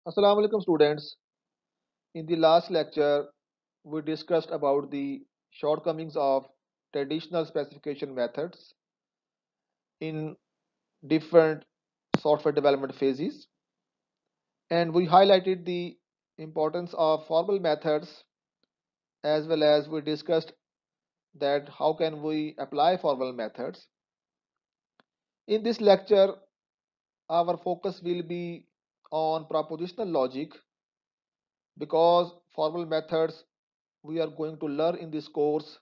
Assalamu alaikum students. In the last lecture, we discussed about the shortcomings of traditional specification methods in different software development phases, and we highlighted the importance of formal methods, as well as we discussed that how can we apply formal methods. In this lecture, our focus will be on propositional logic, because formal methods we are going to learn in this course,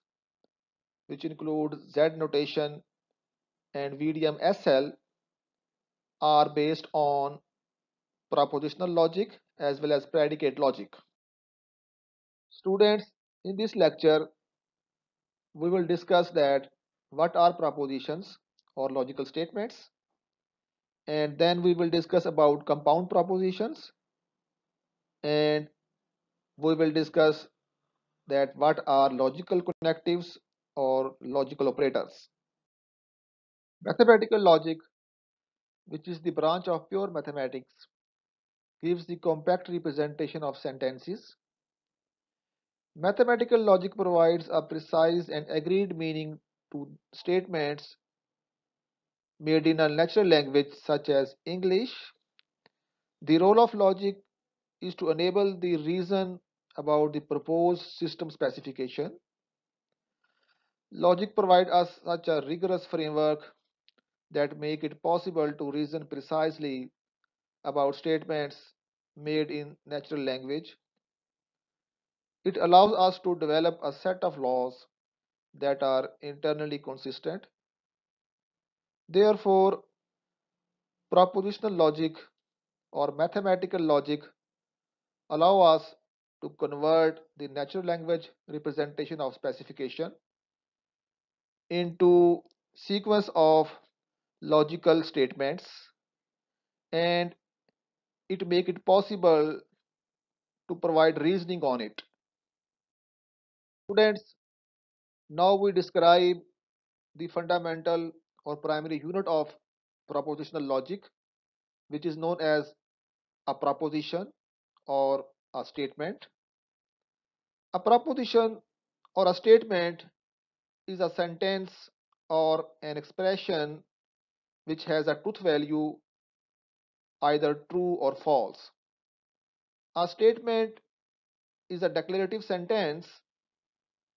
which include Z notation and VDM-SL, are based on propositional logic as well as predicate logic. Students, in this lecture, we will discuss that what are propositions or logical statements, and then we will discuss about compound propositions, and we will discuss that what are logical connectives or logical operators. Mathematical logic, which is the branch of pure mathematics, gives the compact representation of sentences. Mathematical logic provides a precise and agreed meaning to statements made in a natural language such as English. The role of logic is to enable the reason about the proposed system specification. Logic provides us such a rigorous framework that make it possible to reason precisely about statements made in natural language. It allows us to develop a set of laws that are internally consistent. Therefore, propositional logic or mathematical logic allow us to convert the natural language representation of specification into sequence of logical statements, and it make it possible to provide reasoning on it. Students, now we describe the fundamental or primary unit of propositional logic, which is known as a proposition or a statement. A proposition or a statement is a sentence or an expression which has a truth value, either true or false. A statement is a declarative sentence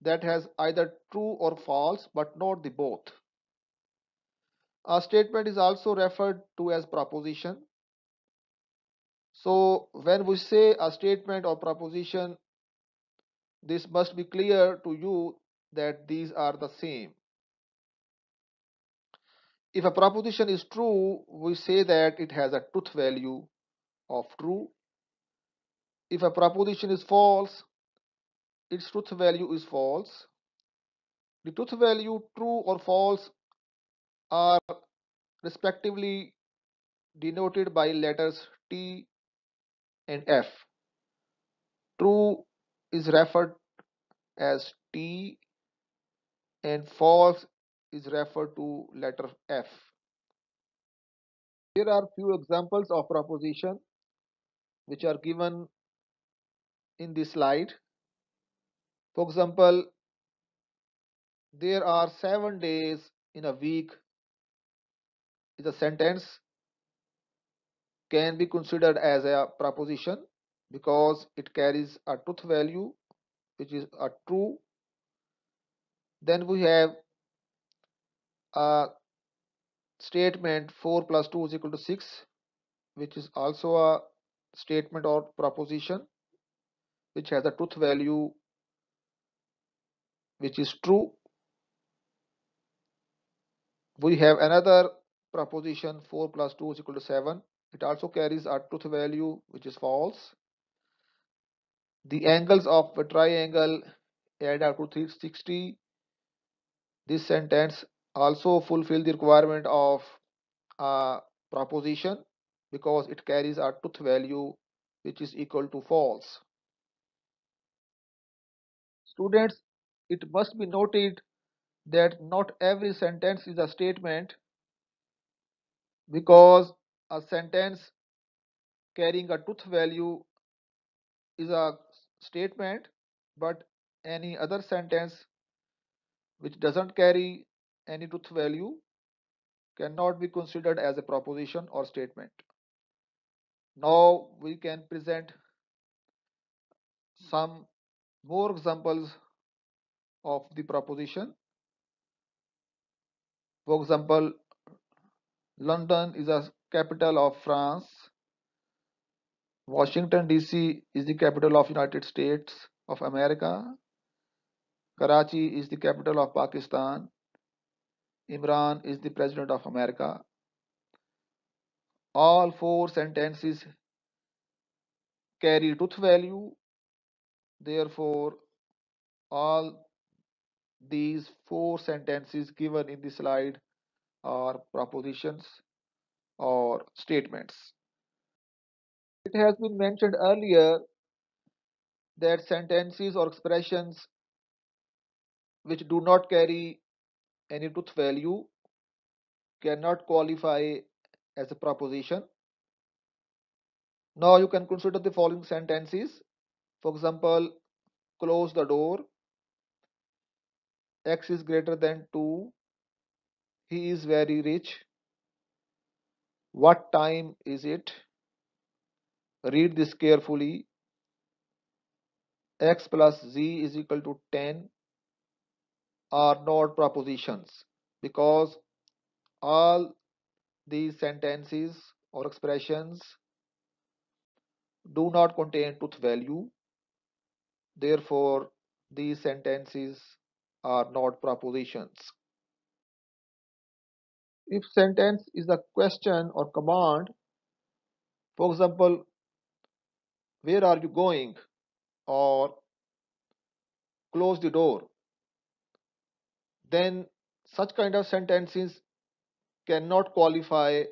that has either true or false but not the both. A statement is also referred to as proposition. So when we say a statement or proposition, this must be clear to you that these are the same. If a proposition is true, we say that it has a truth value of true. If a proposition is false, its truth value is false. The truth value true or false are respectively denoted by letters T and F. True is referred as T and false is referred to letter F. Here are few examples of proposition which are given in this slide. For example, there are 7 days in a week is a sentence can be considered as a proposition because it carries a truth value which is a true. Then we have a statement 4 plus 2 is equal to 6, which is also a statement or proposition which has a truth value which is true. We have another proposition 4 plus 2 is equal to 7. It also carries a truth value which is false. The angles of a triangle add up to 360. This sentence also fulfill the requirement of a proposition because it carries a truth value which is equal to false. Students, it must be noted that not every sentence is a statement, because a sentence carrying a truth value is a statement, but any other sentence which doesn't carry any truth value cannot be considered as a proposition or statement. Now we can present some more examples of the proposition. For example, London is a capital of France. Washington DC is the capital of United States of America. Karachi is the capital of Pakistan. Imran is the president of America. All four sentences carry truth value. Therefore, all these four sentences given in the slide are propositions or statements. It has been mentioned earlier that sentences or expressions which do not carry any truth value cannot qualify as a proposition. Now you can consider the following sentences. For example, close the door. X is greater than 2. He is very rich. What time is it? Read this carefully. X plus z is equal to 10 are not propositions because all these sentences or expressions do not contain truth value. Therefore, these sentences are not propositions. If sentence is a question or command, for example, where are you going? Or close the door, then such kind of sentences cannot qualify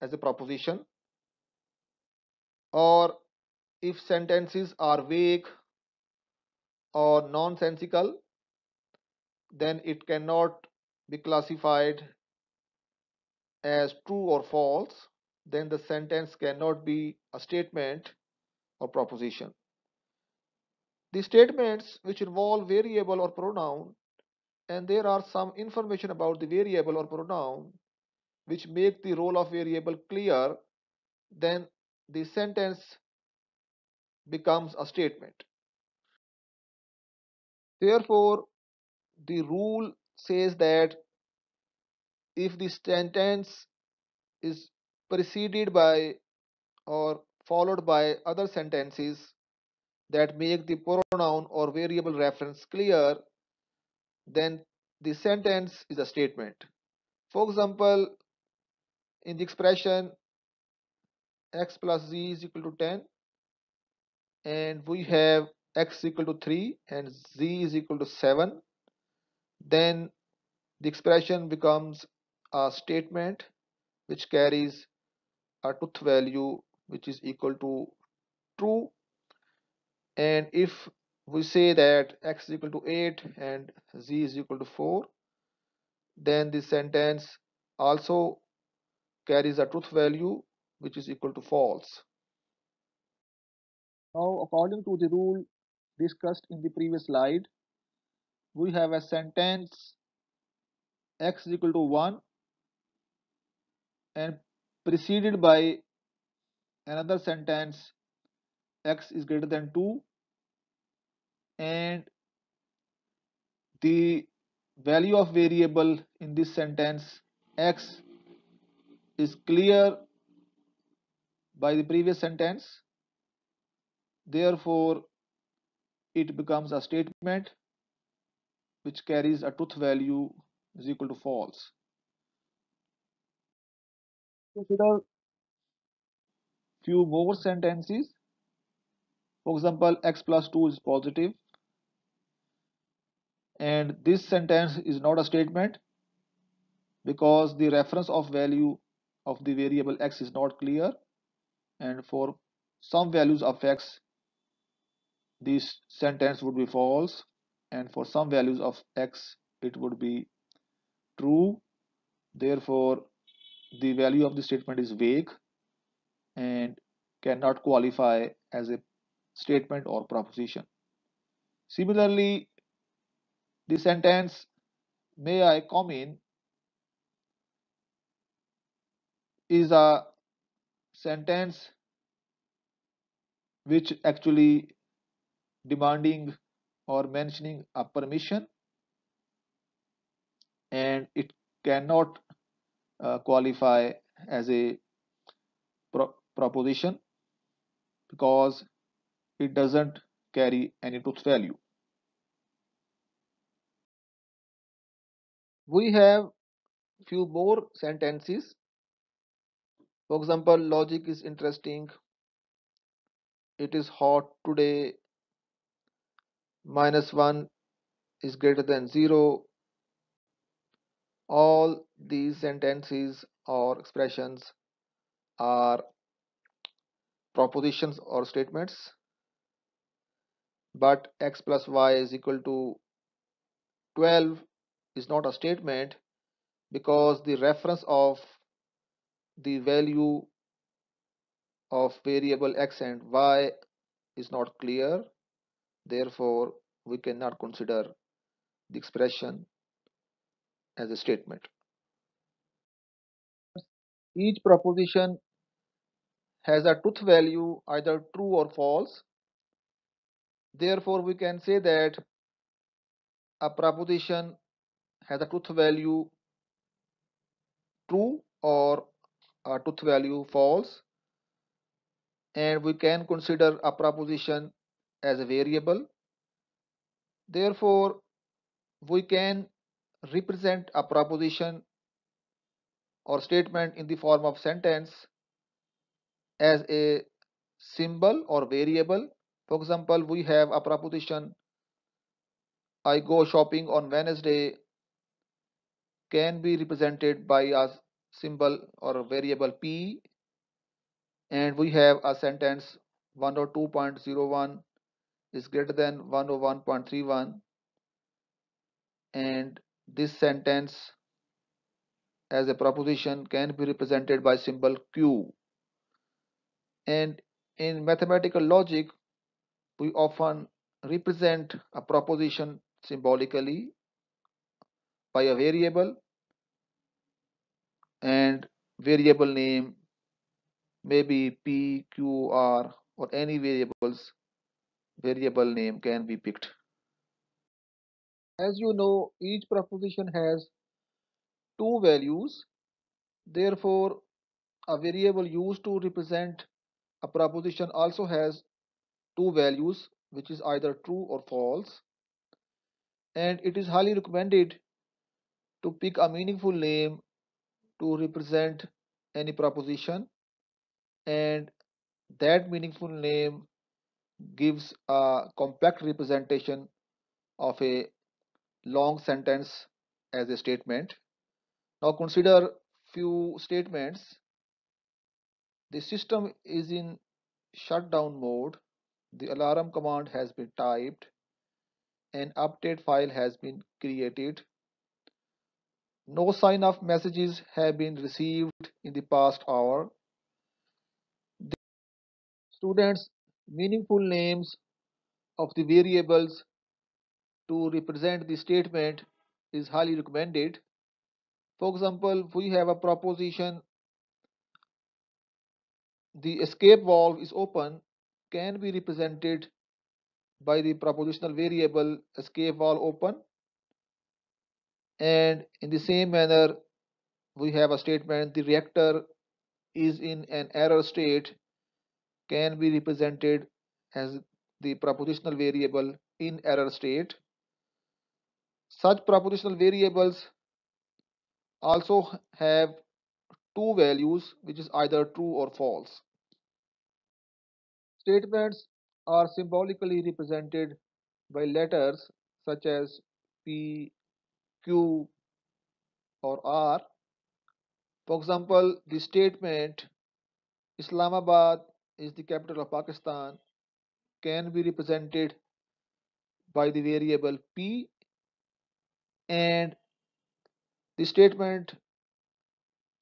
as a proposition. Or if sentences are vague or nonsensical, then it cannot be classified as true or false. Then the sentence cannot be a statement or proposition. The statements which involve variable or pronoun, and there are some information about the variable or pronoun which make the role of variable clear, then the sentence becomes a statement. Therefore, the rule says that if the sentence is preceded by or followed by other sentences that make the pronoun or variable reference clear, then the sentence is a statement. For example, in the expression x plus z is equal to 10, and we have x equal to 3 and z is equal to 7, then the expression becomes a statement which carries a truth value which is equal to true. And if we say that x is equal to 8 and z is equal to 4, then the sentence also carries a truth value which is equal to false. Now, according to the rule discussed in the previous slide, we have a sentence x is equal to 1 and preceded by another sentence x is greater than 2, and the value of variable in this sentence x is clear by the previous sentence. Therefore, it becomes a statement which carries a truth value is equal to false. Consider few more sentences. For example, x plus 2 is positive, and this sentence is not a statement because the reference of value of the variable x is not clear, and for some values of x this sentence would be false, and for some values of x it would be true. Therefore, the value of the statement is vague, and cannot qualify as a statement or proposition. Similarly, the sentence "May I come in" is a sentence which actually demanding or mentioning a permission, and it cannot qualify as a proposition because it doesn't carry any truth value. We have few more sentences. For example, logic is interesting. It is hot today. -1 is greater than 0. All these sentences or expressions are propositions or statements, but x plus y is equal to 12 is not a statement because the reference of the value of variable x and y is not clear. Therefore, we cannot consider the expression as a statement. Each proposition has a truth value either true or false. Therefore, we can say that a proposition has a truth value true or a truth value false, and we can consider a proposition as a variable. Therefore, we can represent a proposition or statement in the form of sentence as a symbol or variable. For example, we have a proposition "I go shopping on Wednesday" can be represented by a symbol or a variable p, and we have a sentence 102.01 is greater than 101.31, and this sentence as a proposition can be represented by symbol q. And in mathematical logic, we often represent a proposition symbolically by a variable, and variable name may be p, q, r, or any variable name can be picked. As you know, each proposition has two values. Therefore, a variable used to represent a proposition also has two values, which is either true or false. And it is highly recommended to pick a meaningful name to represent any proposition, and that meaningful name gives a compact representation of a long sentence as a statement. Now consider few statements. The system is in shutdown mode. The alarm command has been typed. An update file has been created. No sign of messages have been received in the past hour. Students, meaningful names of the variables to represent the statement is highly recommended. For example, we have a proposition "the escape valve is open" can be represented by the propositional variable escape valve open, and in the same manner we have a statement "the reactor is in an error state" can be represented as the propositional variable "in error state." Such propositional variables also have two values, which is either true or false. Statements are symbolically represented by letters such as P, Q, or R. For example, the statement "Islamabad is the capital of Pakistan" can be represented by the variable P, and the statement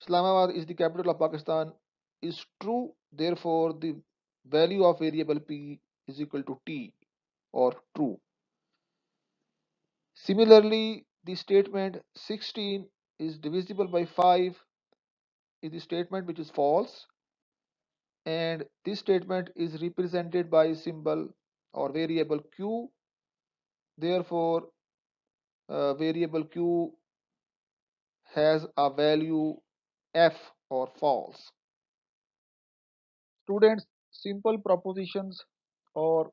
"Islamabad is the capital of Pakistan" is true. Therefore, the value of variable p is equal to t or true. Similarly, the statement 16 is divisible by 5 is the statement which is false, and this statement is represented by symbol or variable q. Therefore, variable q has a value f or false. Students, simple propositions or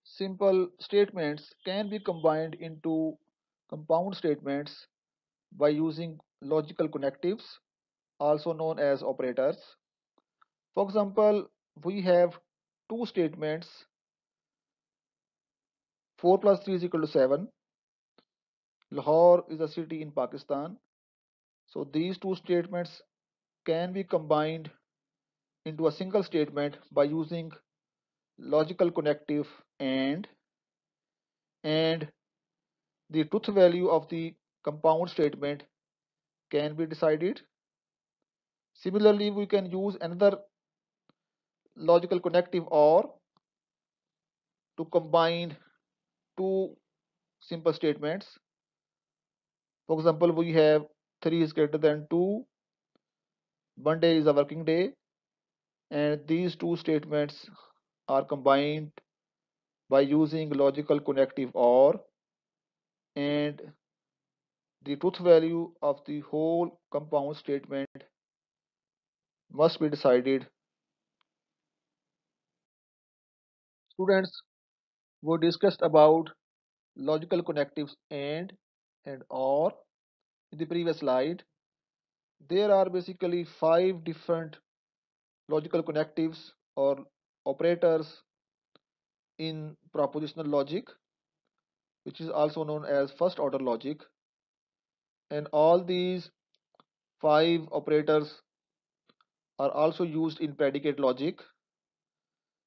simple statements can be combined into compound statements by using logical connectives, also known as operators. For example, we have two statements: 4 plus 3 is equal to 7. Lahore is a city in Pakistan. So these two statements can be combined into a single statement by using logical connective and the truth value of the compound statement can be decided. Similarly, we can use another logical connective or to combine two simple statements. For example, we have 3 is greater than 2, Monday is a working day, and these two statements are combined by using logical connective or, and the truth value of the whole compound statement must be decided. Students, we discussed about logical connectives and or in the previous slide. There are basically 5 different logical connectives or operators in propositional logic, which is also known as first order logic, and all these 5 operators are also used in predicate logic.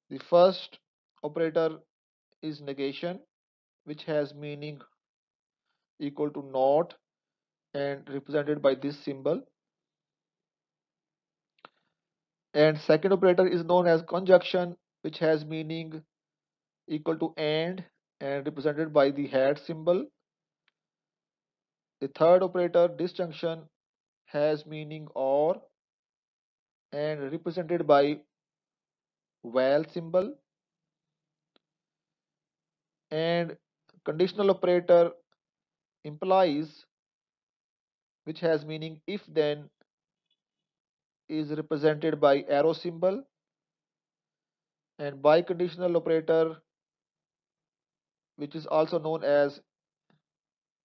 The first operator is negation, which has meaning equal to not and represented by this symbol. And second operator is known as conjunction, which has meaning equal to and represented by the hat symbol. The third operator, disjunction, has meaning or and represented by val symbol. And conditional operator implies, which has meaning if then, is represented by arrow symbol. And biconditional operator, which is also known as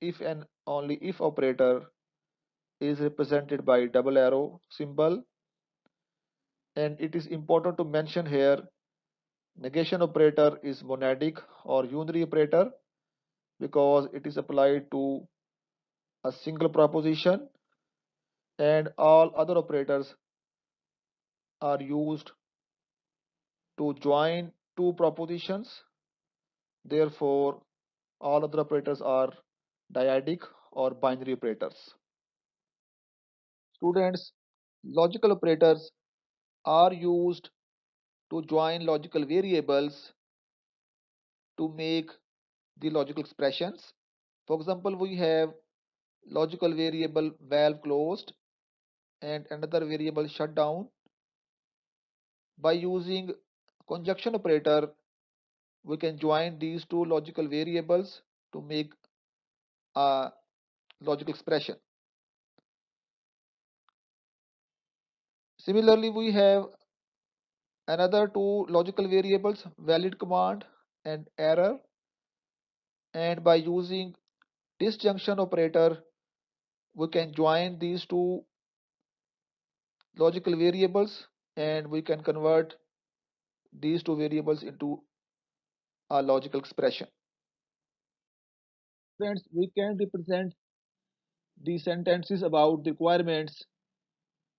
if and only if operator, is represented by double arrow symbol. And it is important to mention here, negation operator is monadic or unary operator because it is applied to a single proposition, and all other operators are used to join two propositions. Therefore, all other operators are dyadic or binary operators. Students, logical operators are used to join logical variables to make the logical expressions. For example, we have logical variable valve closed and another variable shut down. By using conjunction operator, we can join these two logical variables to make a logical expression. Similarly, we have another two logical variables, valid command and error, and by using disjunction operator, we can join these two logical variables and we can convert these two variables into a logical expression. Friends, we can represent the sentences about the requirements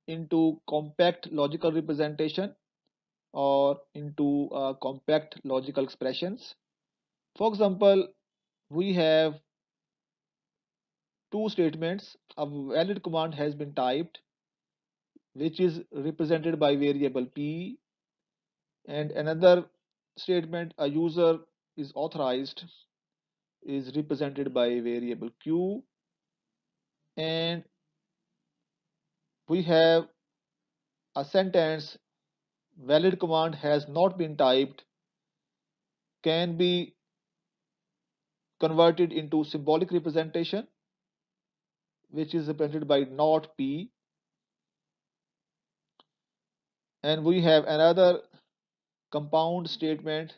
into compact logical representation or into compact logical expressions. For example, we have two statements. A valid command has been typed, which is represented by variable p, And another statement, a user is authorized, is represented by variable q. And we have a sentence, valid command has not been typed, can be converted into symbolic representation, which is represented by not p. And we have another compound statement,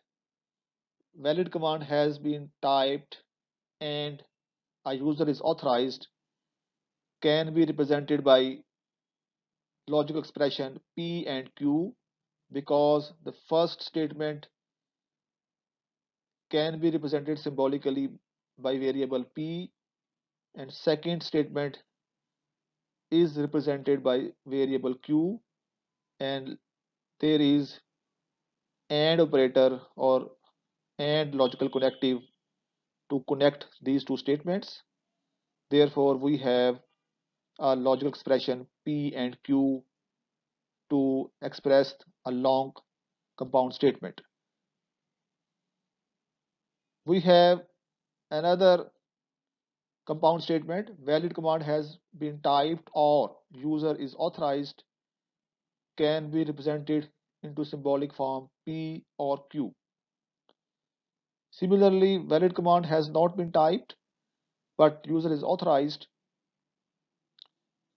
valid command has been typed and a user is authorized, can be represented by logical expression p and q, because the first statement can be represented symbolically by variable p, and second statement is represented by variable q, and there is and operator or and logical connective to connect these two statements. Therefore, we have a logical expression p and q to express a long compound statement. We have another compound statement, valid command has been typed or user is authorized, can be represented into symbolic form p or q. Similarly, valid command has not been typed but user is authorized,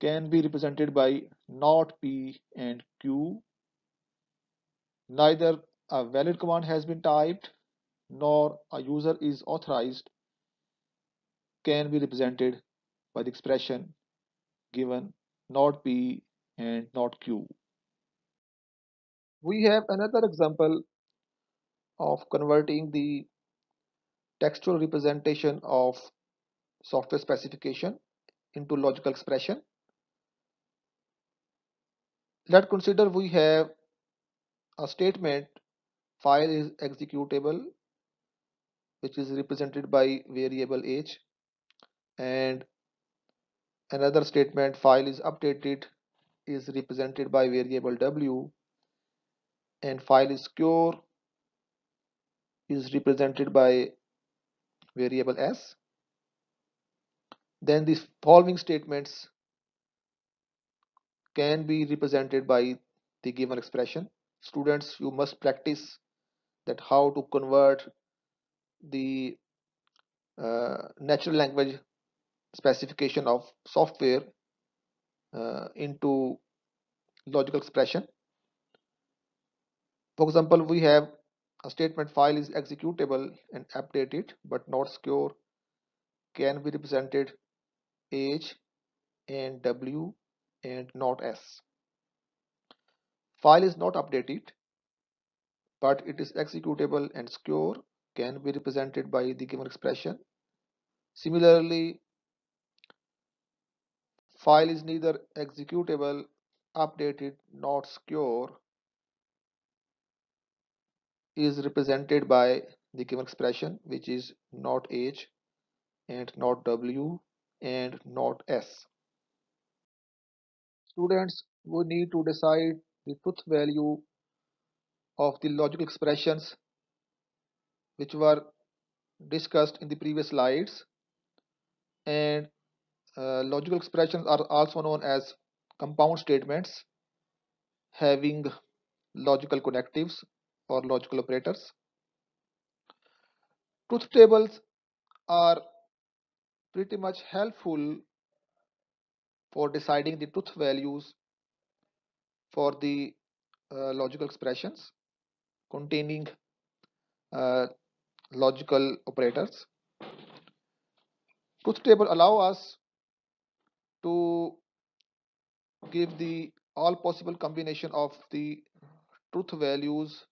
can be represented by not p and q. Neither a valid command has been typed nor a user is authorized, can be represented by the expression given not p and not q. We have another example of converting the textual representation of software specification into logical expression. Let's consider we have a statement, file is executable, which is represented by variable h, and another statement, file is updated, is represented by variable w, and file is secure is represented by variable s. Then the following statements can be represented by the given expression. Students, you must practice that how to convert the natural language specification of software into logical expression. For example, we have a statement, file is executable and updated but not secure, can be represented h and w and not s. File is not updated but it is executable and secure, can be represented by the given expression. Similarly, file is neither executable, updated, not secure, is represented by the given expression, which is not h and not w and not s. Students, we need to decide the truth value of the logical expressions which were discussed in the previous slides, and logical expressions are also known as compound statements having logical connectives or logical operators. Truth tables are pretty much helpful for deciding the truth values for the logical expressions containing uh, logical operators. Truth table allow us to give the all possible combination of the truth values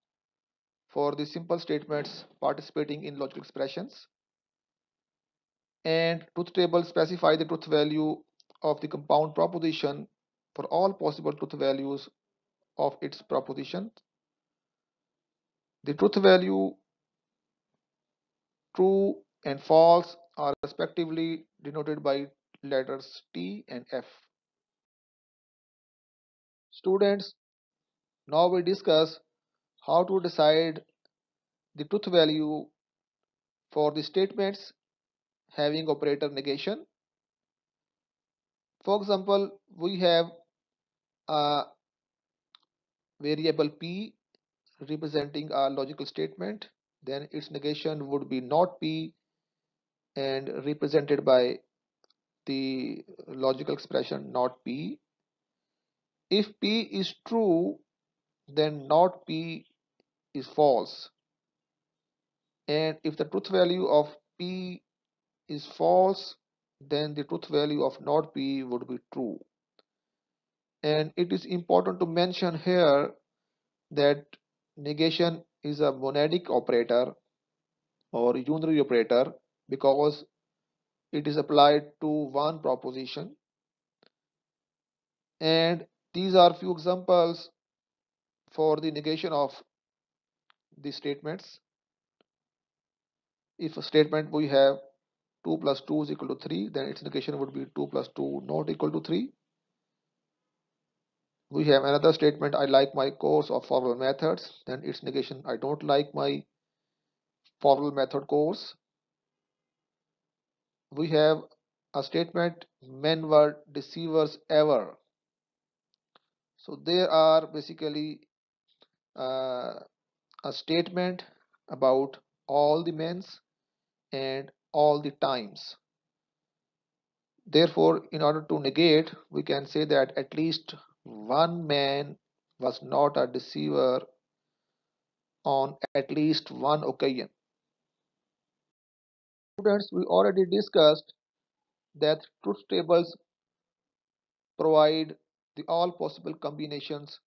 for the simple statements participating in logical expressions, and truth table specify the truth value of the compound proposition for all possible truth values of its proposition. The truth value true and false are respectively denoted by letters T and F. Students, now we discuss how to decide the truth value for the statements having operator negation. For example, we have a variable p representing a logical statement, then its negation would be not p and represented by the logical expression not p. If p is true, then not p is false. And if the truth value of p is false, then the truth value of not p would be true. And it is important to mention here that negation is a monadic operator or unary operator because it is applied to one proposition. And these are few examples for the negation of the statements. If a statement we have 2 plus 2 is equal to 3, then its negation would be 2 plus 2 not equal to 3. We have another statement, I like my course of formal methods, then its negation, I don't like my formal method course. We have a statement, men were deceivers ever. So there are basically uh, a statement about all the men's and all the times. Therefore, in order to negate, we can say that at least one man was not a deceiver on at least one occasion. Students, we already discussed that truth tables provide the all possible combinations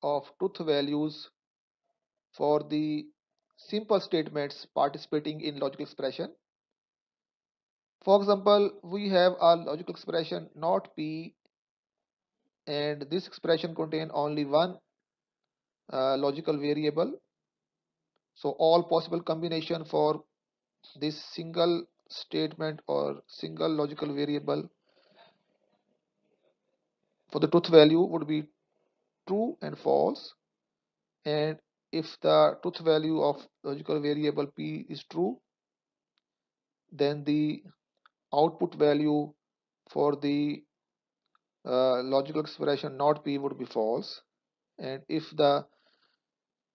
of truth values for the simple statements participating in logical expression. For example, we have a logical expression not p, and this expression contains only one logical variable. So all possible combination for this single statement or single logical variable for the truth value would be true and false. And if the truth value of logical variable p is true, then the output value for the logical expression not p would be false. And if the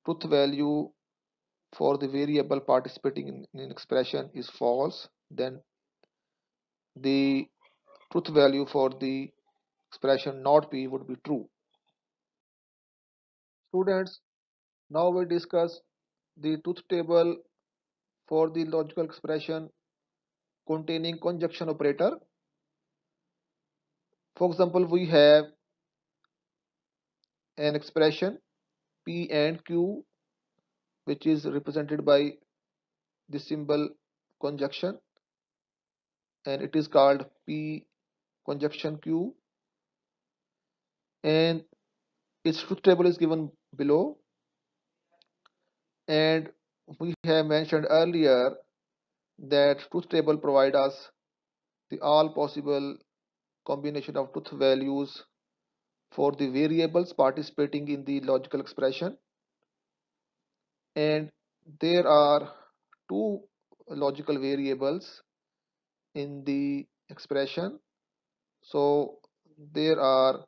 truth value for the variable participating in expression is false, then the truth value for the expression not p would be true. Students, now we discuss the truth table for the logical expression containing conjunction operator. For example, we have an expression p and q which is represented by the symbol conjunction, and it is called p conjunction q, and its truth table is given below. And we have mentioned earlier that truth table provide us the all possible combination of truth values for the variables participating in the logical expression, and there are two logical variables in the expression. So there are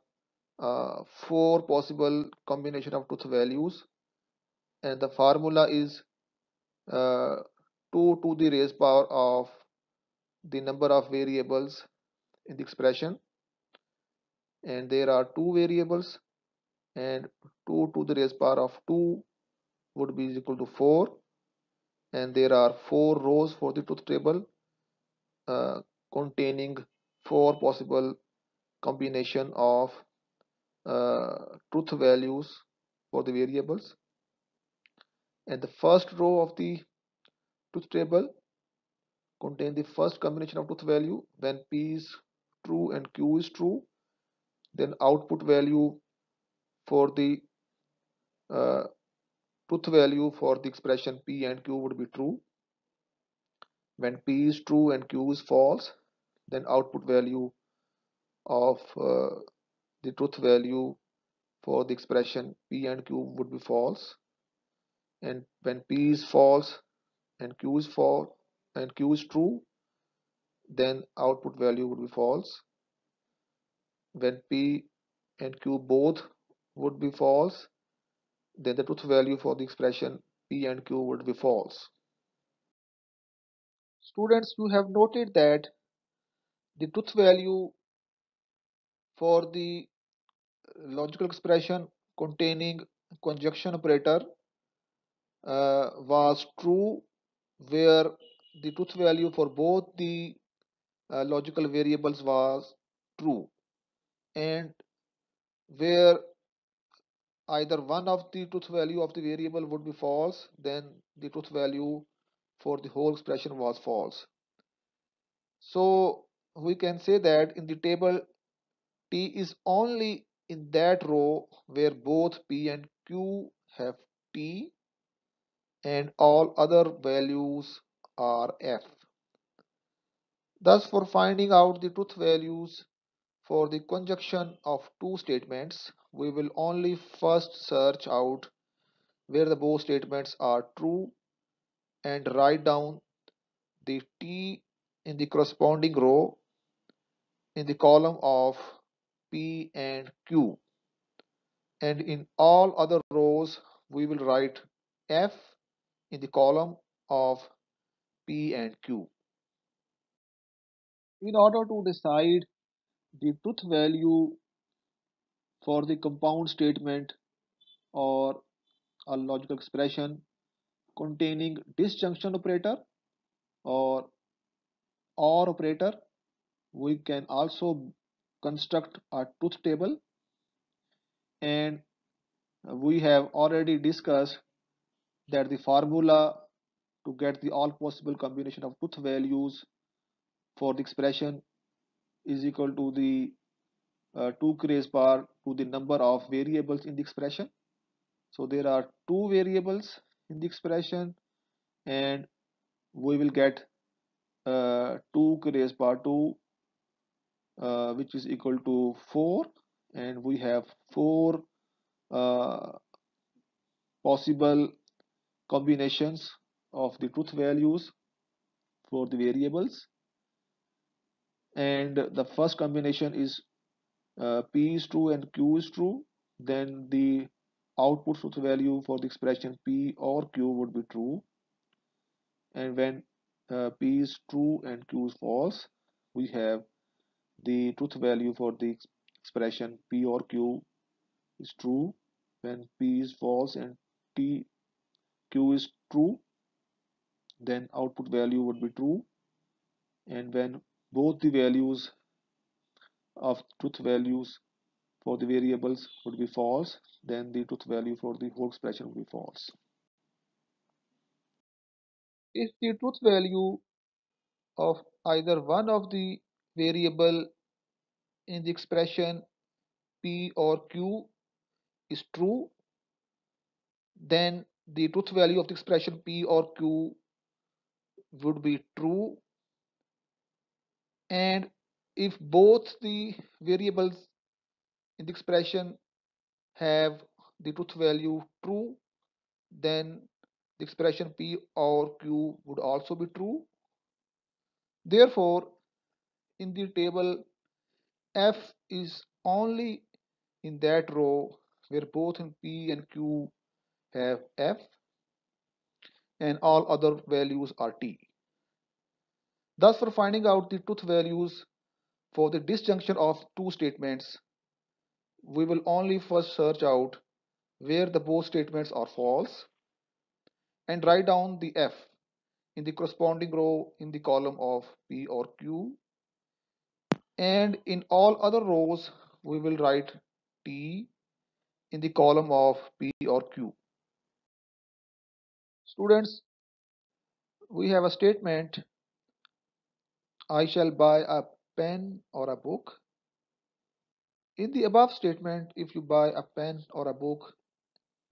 four possible combination of truth values, and the formula is uh, 2 to the raised power of the number of variables in the expression, and there are two variables, and 2 to the raised power of 2 would be equal to 4, and there are 4 rows for the truth table uh, containing 4 possible combination of truth values for the variables. And the first row of the truth table contain the first combination of truth value when p is true and q is true, then output value for the uh, truth value for the expression p and q would be true. When p is true and q is false, then output value of the truth value for the expression p and q would be false. and when P is false and Q is false and Q is true, then output value would be false. When P and Q both would be false, then the truth value for the expression P and Q would be false. Students, you have noted that the truth value for the logical expression containing conjunction operator was true, where the truth value for both the logical variables was true, and where either one of the truth value of the variable would be false, then the truth value for the whole expression was false. So we can say that in the table T is only in that row where both P and Q have T and all other values are F. Thus, for finding out the truth values for the conjunction of two statements, we will only first search out where the both statements are true and write down the T in the corresponding row in the column of P and Q. And in all other rows, we will write F in the column of P and Q. In order to decide the truth value for the compound statement or a logical expression containing disjunction operator or OR operator, we can also construct a truth table, and we have already discussed that the formula to get the all possible combination of truth values for the expression is equal to the 2 raised power to the number of variables in the expression. So there are two variables in the expression, and we will get 2 raised power 2 which is equal to 4, and we have 4 uh, possible combinations of the truth values for the variables, and the first combination is P is true and Q is true. Then the output truth value for the expression P or Q would be true, and when P is true and Q is false, we have the truth value for the expression P or Q is true. When P is false and T Q is true, then output value would be true, and when both the values of truth values for the variables would be false, then the truth value for the whole expression would be false. If the truth value of either one of the variable in the expression P or Q is true, then the truth value of the expression P or Q would be true, and if both the variables in the expression have the truth value true, then the expression P or Q would also be true. Therefore, in the table, F is only in that row where both in P and Q have F and all other values are T. Thus, for finding out the truth values for the disjunction of two statements, we will only first search out where the both statements are false and write down the F in the corresponding row in the column of P or Q, and in all other rows we will write T in the column of P or Q. Students, we have a statement, I shall buy a pen or a book. In the above statement, if you buy a pen or a book,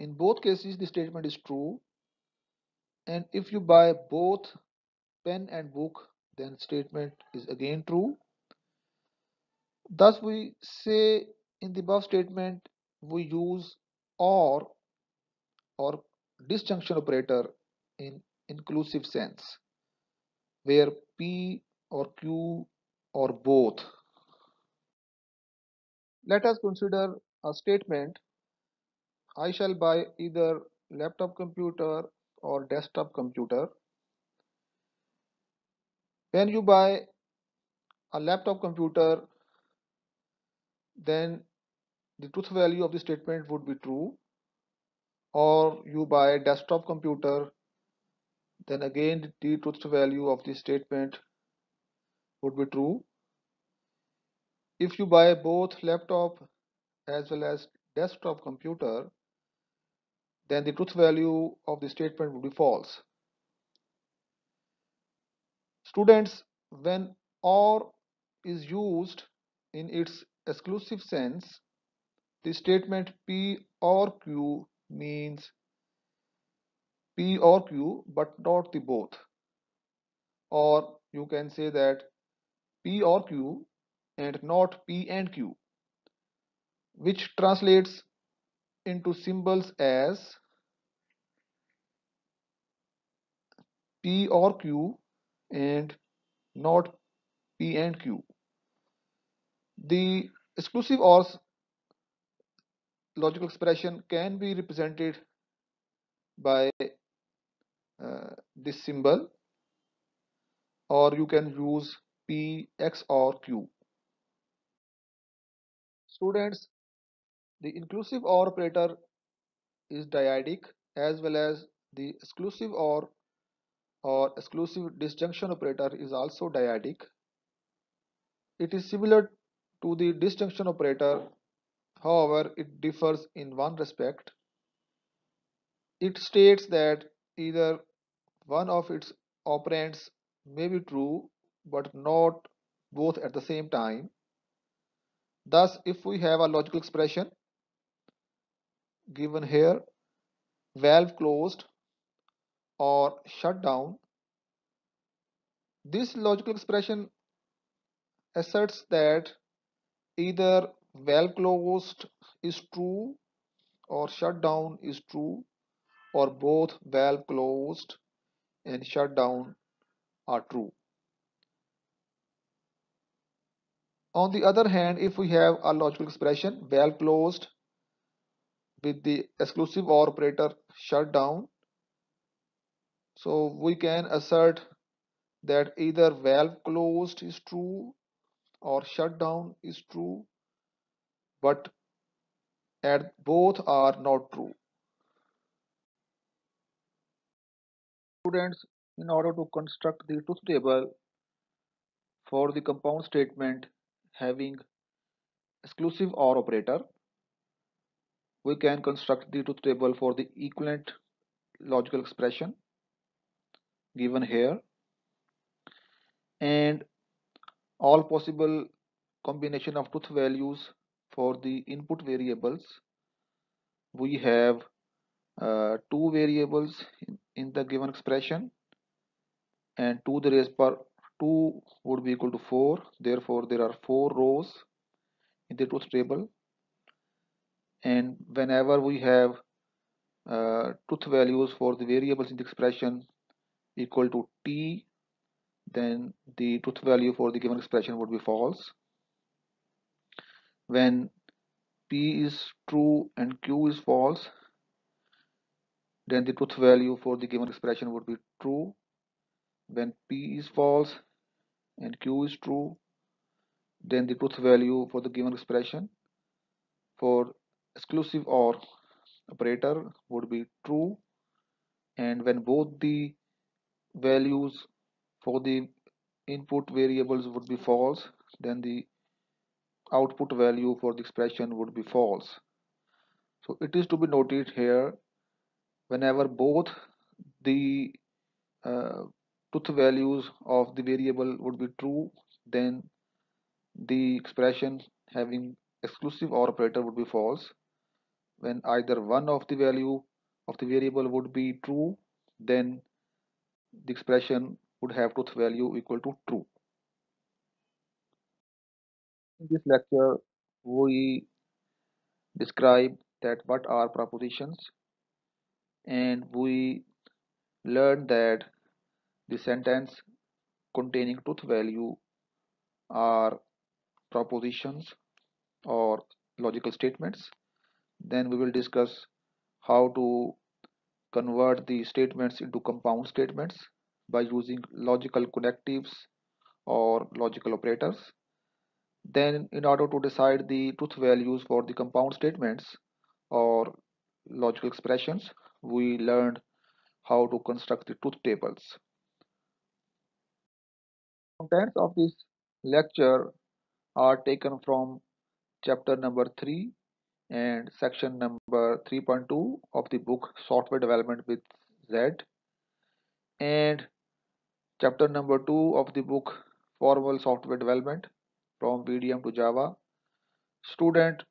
in both cases the statement is true, and if you buy both pen and book, then statement is again true. Thus we say in the above statement we use or disjunction operator in inclusive sense, where P or Q or both. Let us consider a statement: I shall buy either laptop computer or desktop computer. When you buy a laptop computer, then the truth value of the statement would be true, or you buy a desktop computer, then again the truth value of the statement would be true. If you buy both laptop as well as desktop computer, then the truth value of the statement would be false. Students, when or is used in its exclusive sense, the statement P or Q means P or Q but not the both. Or you can say that P or Q and not P and Q, which translates into symbols as P or Q and not P and Q. The exclusive OR logical expression can be represented by this symbol, or you can use P, X or Q. Students, the inclusive OR operator is dyadic as well as the exclusive or exclusive disjunction operator is also dyadic. It is similar to the disjunction operator, however, it differs in one respect. It states that either one of its operands may be true but not both at the same time. Thus, if we have a logical expression given here, valve closed or shut down, this logical expression asserts that either valve closed is true or shut down is true, or both valve closed and shut down are true. On the other hand, if we have a logical expression valve closed with the exclusive OR operator shut down, so we can assert that either valve closed is true or shut down is true, but at both are not true. Students, in order to construct the truth table for the compound statement having exclusive OR operator, we can construct the truth table for the equivalent logical expression given here, and all possible combination of truth values for the input variables. We have two variables in the given expression, and 2 to the raised power 2 would be equal to 4. Therefore, there are 4 rows in the truth table, and whenever we have truth values for the variables in the expression equal to t, then the truth value for the given expression would be false. When p is true and q is false, then the truth value for the given expression would be true. When p is false and q is true, then the truth value for the given expression for exclusive OR operator would be true, and when both the values for the input variables would be false, then the output value for the expression would be false. So it is to be noted here, whenever both the uh, truth values of the variable would be true, then the expression having exclusive OR operator would be false. When either one of the value of the variable would be true, then the expression would have truth value equal to true. In this lecture, we describe that what are propositions, and we learned that the sentence containing truth value are propositions or logical statements. Then we will discuss how to convert the statements into compound statements by using logical connectives or logical operators. Then, in order to decide the truth values for the compound statements or logical expressions, we learned how to construct the truth tables. Contents of this lecture are taken from chapter number 3 and section number 3.2 of the book Software Development with Z, and chapter number 2 of the book Formal Software Development from VDM to Java. Student,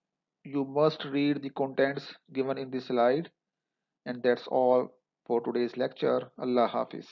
you must read the contents given in this slide, and that's all for today's lecture. Allah Hafiz.